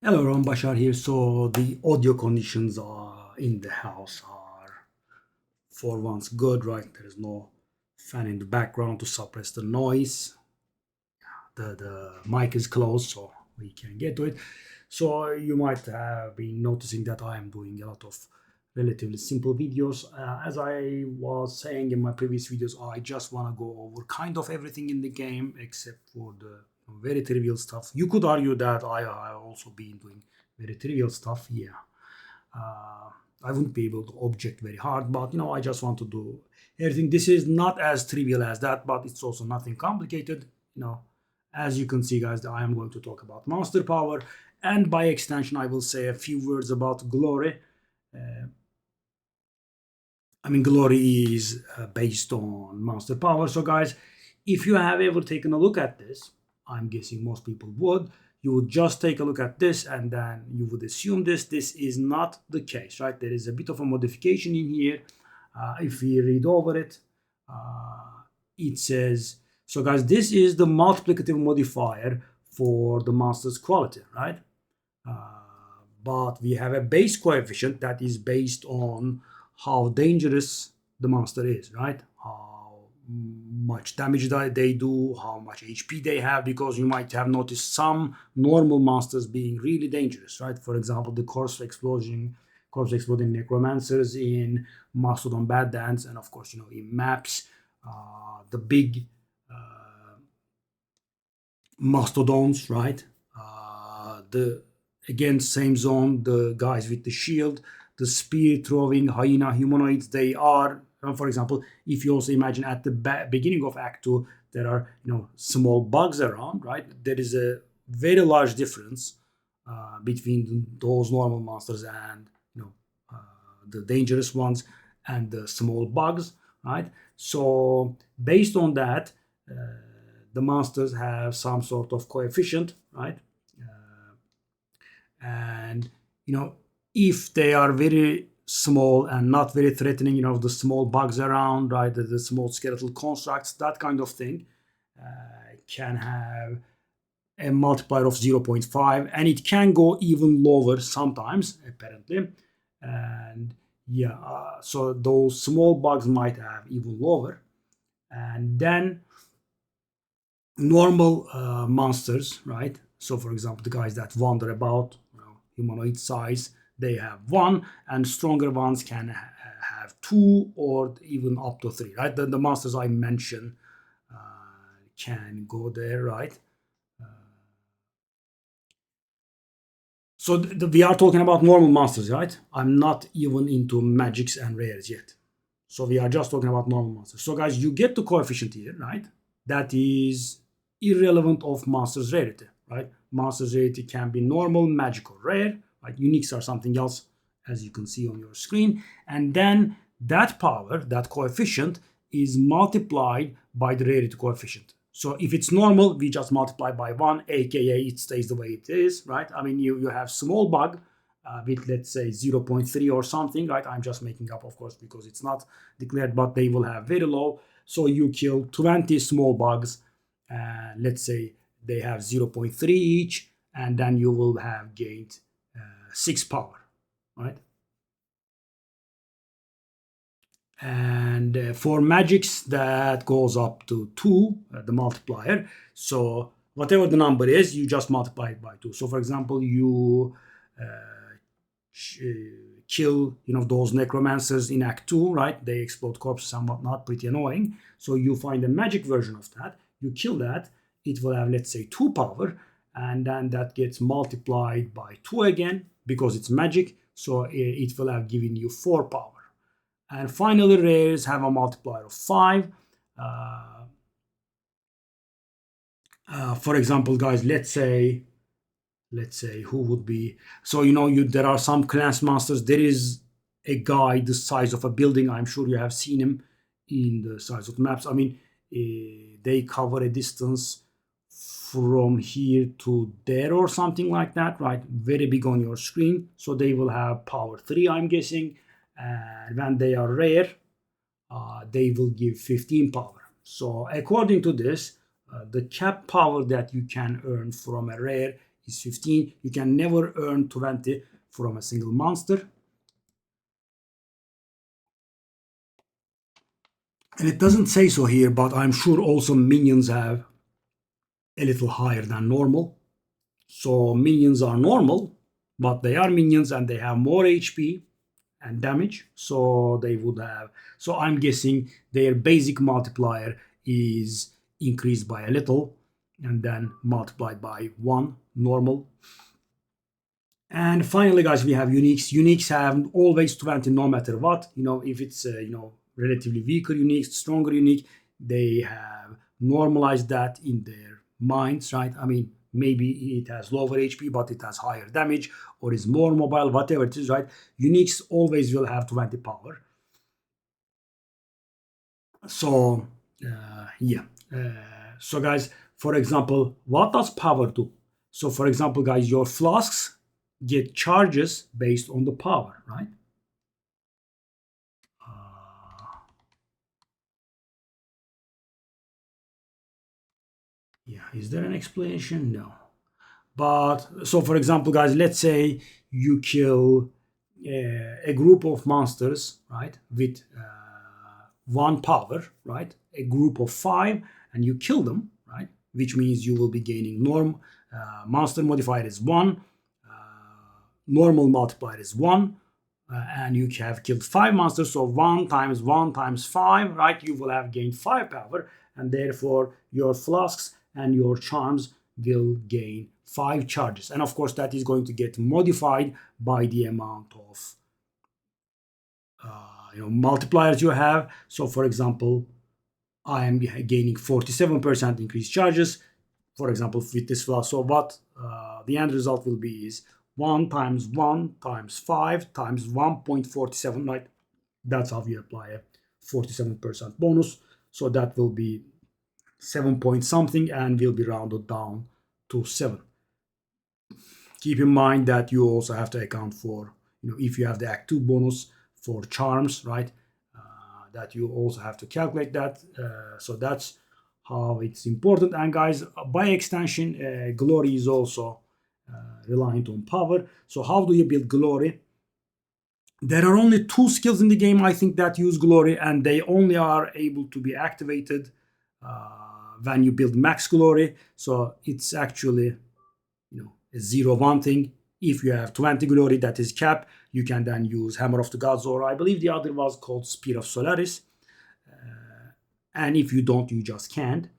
Hello, Ron Bashar here. So the audio conditions are in the house are for once good, right? There is no fan in the background to suppress the noise. The mic is closed, so we can get to it. So you might have been noticing that I am doing a lot of relatively simple videos. As I was saying in my previous videos, I just want to go over kind of everything in the game except for the very trivial stuff. You could argue that I also been doing very trivial stuff. Yeah, uh, I wouldn't be able to object very hard, but I just want to do everything. This is not as trivial as that, but it's also nothing complicated. As you can see, guys, I am going to talk about monster power, and by extension, I will say a few words about glory. Uh, Glory is based on monster power. So, guys, if you have ever taken a look at this, I'm guessing most people would. You would just take a look at this and then you would assume this. This is not the case, right? There is a bit of a modification in here. If we read over it, it says, so guys, this is the multiplicative modifier for the monster's quality, right? But we have a base coefficient that is based on how dangerous the monster is, right? How much damage they do, how much HP they have, because you might have noticed some normal monsters being really dangerous, right? For example, the corpse exploding necromancers in Mastodon Badlands, and of course, in maps, the big mastodons, right? The again same zone, the guys with the shield, the spear throwing hyena humanoids. They are, for example, if you also imagine at the beginning of Act Two, there are small bugs around, right? There is a very large difference between those normal monsters and uh, the dangerous ones and the small bugs, right? So based on that. The monsters have some sort of coefficient, right? And if they are very small and not very threatening, the small bugs around, right, the small skeletal constructs, that kind of thing, can have a multiplier of 0.5, and it can go even lower sometimes, apparently. And yeah, so those small bugs might have even lower. And then normal monsters, right? So, for example, the guys that wander about, humanoid size, they have one, and stronger ones can have two or even up to three, right? The monsters I mentioned can go there, right? So we are talking about normal monsters, right? I'm not even into magics and rares yet. So we are just talking about normal monsters. So guys, you get the coefficient here, right? That is irrelevant of monster's rarity, right? Monster's rarity can be normal, magic, or rare. Right? Uniques are something else, as you can see on your screen. And then that power, that coefficient, is multiplied by the rarity coefficient. So if it's normal, we just multiply by 1, aka it stays the way it is, right? You have small bug with, let's say, 0.3 or something, right? I'm just making up, of course, because it's not declared, but they will have very low. So you kill 20 small bugs, let's say they have 0.3 each, and then you will have gained 6 power, right? And for magics, that goes up to 2, the multiplier. So whatever the number is, you just multiply it by 2. So for example, you kill those necromancers in Act 2, right? They explode corpses and whatnot, pretty annoying. So you find a magic version of that, you kill that, it will have, let's say, 2 power, and then that gets multiplied by 2 again because it's magic, so it will have given you 4 power. And finally, rares have a multiplier of 5. For example, guys, let's say who would be, so there are some class monsters. There is a guy the size of a building. I'm sure you have seen him in the size of the maps. They cover a distance from here to there or something like that, right? Very big on your screen. So they will have power 3, I'm guessing. And when they are rare, they will give 15 power. So according to this, the cap power that you can earn from a rare is 15. You can never earn 20 from a single monster. And it doesn't say so here, but I'm sure also minions have a little higher than normal. So minions are normal, but they are minions and they have more HP and damage. So they would have. So I'm guessing their basic multiplier is increased by a little and then multiplied by 1 normal. And finally, guys, we have uniques. Uniques have always 20 no matter what. If it's relatively weaker unique, stronger unique, they have normalized that in their minds, right? I mean, maybe it has lower HP, but it has higher damage or is more mobile, whatever it is, right? Uniques always will have 20 power. So, yeah. So, guys, for example, what does power do? So, for example, guys, your flasks get charges based on the power, right? Yeah, is there an explanation? No. But so, for example, guys, let's say you kill a group of monsters, right, with 1 power, right, a group of 5, and you kill them, right, which means you will be gaining monster modifier is 1, normal multiplier is 1, and you have killed 5 monsters, so 1 times 1 times 5, right, you will have gained 5 power, and therefore your flasks and your charms will gain 5 charges. And of course, that is going to get modified by the amount of multipliers you have. So, for example, I am gaining 47% increased charges, for example, with this flask. So, what the end result will be is 1 times 1 times 5 times 1.47, right? That's how we apply a 47% bonus. So, that will be 7 point something and will be rounded down to 7. Keep in mind that you also have to account for, if you have the Act 2 bonus for charms, right? That you also have to calculate that. So that's how it's important. And guys, by extension, glory is also reliant on power. So how do you build glory? There are only 2 skills in the game, I think, that use glory, and they only are able to be activated when you build max glory. So it's actually a 0-1 thing. If you have 20 glory, that is cap, you can then use Hammer of the Gods, or I believe the other was called Spear of Solaris. And if you don't, you just can't.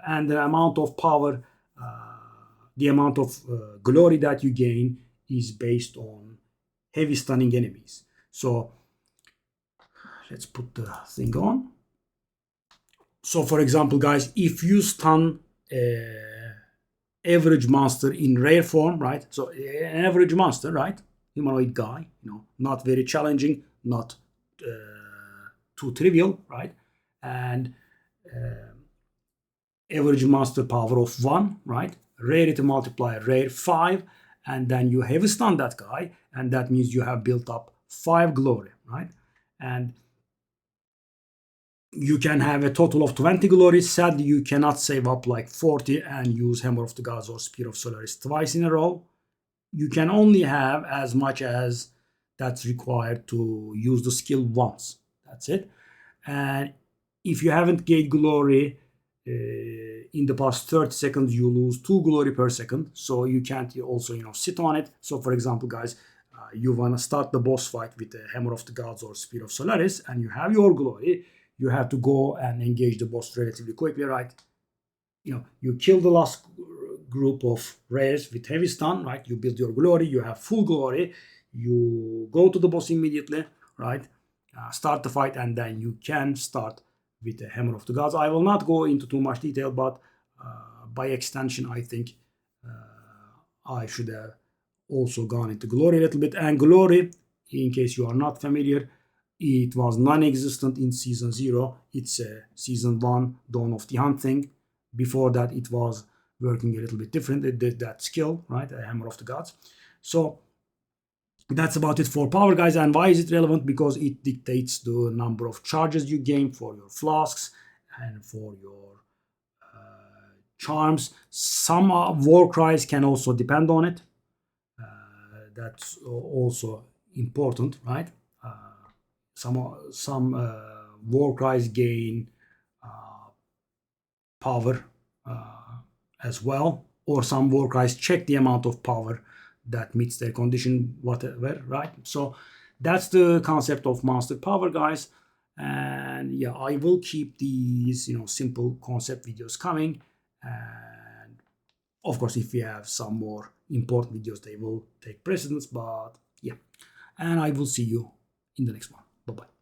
And the amount of power, the amount of glory that you gain is based on heavy stunning enemies. So let's put the thing on. So for example, guys, if you stun average monster in rare form, right? So an average monster, right? Humanoid guy, not very challenging, not too trivial, right? And average monster power of 1, right? Rarity multiplier, rare 5, and then you heavy stun that guy, and that means you have built up 5 glory, right? And you can have a total of 20 glory. Sadly, you cannot save up like 40 and use Hammer of the Gods or Spear of Solaris twice in a row. You can only have as much as that's required to use the skill once. That's it. And if you haven't gained glory in the past 30 seconds, you lose 2 glory per second. So you can't also sit on it. So for example, guys, you want to start the boss fight with the Hammer of the Gods or Spear of Solaris, and you have your glory. You have to go and engage the boss relatively quickly, right? You kill the last group of rares with heavy stun, right? You build your glory, you have full glory, you go to the boss immediately, right? Start the fight, and then you can start with the Hammer of the Gods. I will not go into too much detail, but by extension, I think I should have also gone into glory a little bit. And glory, in case you are not familiar, it was non-existent in Season 0. It's a Season 1 Dawn of the Hunt thing. Before that, it was working a little bit different. It did that skill, right? A Hammer of the Gods. So that's about it for power, guys. And why is it relevant? Because it dictates the number of charges you gain for your flasks and for your charms. Some war cries can also depend on it. That's also important, right? Some war cries gain power as well, or some war cries check the amount of power that meets their condition, whatever, right? So that's the concept of monster power, guys. And yeah, I will keep these simple concept videos coming, and of course if we have some more important videos they will take precedence. But yeah, and I will see you in the next one. Bye bye.